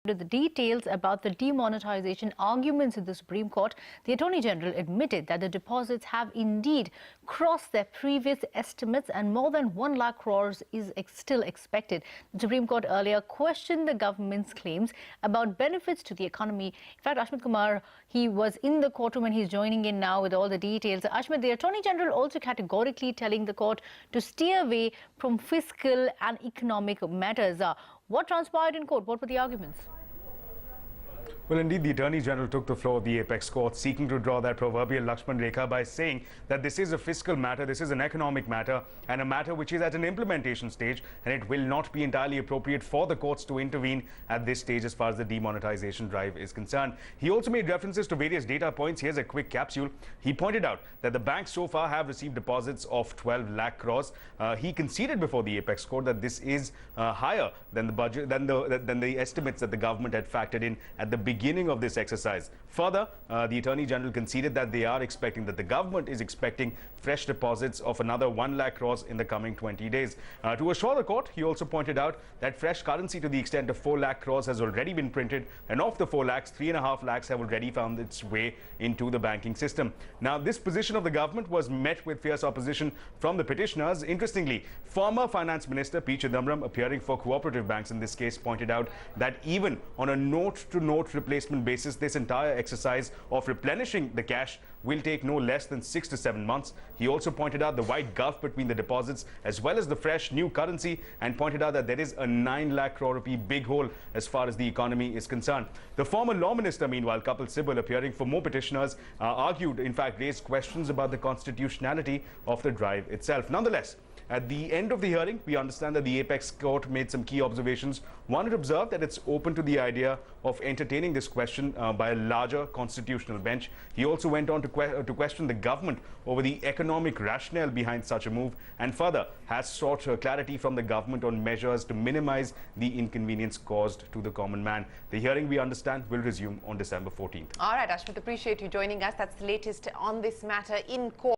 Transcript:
The details about the demonetization arguments in the Supreme Court, the Attorney General admitted that the deposits have indeed crossed their previous estimates and more than 1 lakh crores is still expected. The Supreme Court earlier questioned the government's claims about benefits to the economy. In fact, Ashmit Kumar, he was in the courtroom and he's joining in now with all the details. Ashmit, the Attorney General also categorically telling the court to steer away from fiscal and economic matters. What transpired in court? What were the arguments? Well, indeed, the Attorney General took the floor of the apex court, seeking to draw that proverbial Lakshman Rekha by saying that this is a fiscal matter, this is an economic matter, and a matter which is at an implementation stage, and it will not be entirely appropriate for the courts to intervene at this stage as far as the demonetization drive is concerned. He also made references to various data points. Here's a quick capsule. He pointed out that the banks so far have received deposits of 12 lakh crores. He conceded before the apex court that this is higher than the budget, than the estimates that the government had factored in at the beginning of this exercise. Further, the Attorney General conceded that the government is expecting fresh deposits of another 1 lakh crores in the coming 20 days. To assure the court, he also pointed out that fresh currency to the extent of 4 lakh crores has already been printed, and of the 4 lakhs, 3.5 lakhs have already found its way into the banking system. Now, this position of the government was met with fierce opposition from the petitioners. Interestingly, former Finance Minister P. Chidambaram, appearing for cooperative banks in this case, pointed out that even on a note-to-note replacement basis, this entire exercise of replenishing the cash will take no less than 6 to 7 months. He also pointed out the wide gulf between the deposits as well as the fresh new currency, and pointed out that there is a 9 lakh crore rupee big hole as far as the economy is concerned. The former Law Minister, meanwhile, Kapil Sibal, appearing for more petitioners, argued, in fact, raised questions about the constitutionality of the drive itself. Nonetheless, at the end of the hearing, we understand that the apex court made some key observations. One, it observed that it's open to the idea of entertaining this question by a larger constitutional bench. He also went on to question the government over the economic rationale behind such a move, and further has sought clarity from the government on measures to minimize the inconvenience caused to the common man. The hearing, we understand, will resume on December 14th. All right, Ashmit, appreciate you joining us. That's the latest on this matter in court.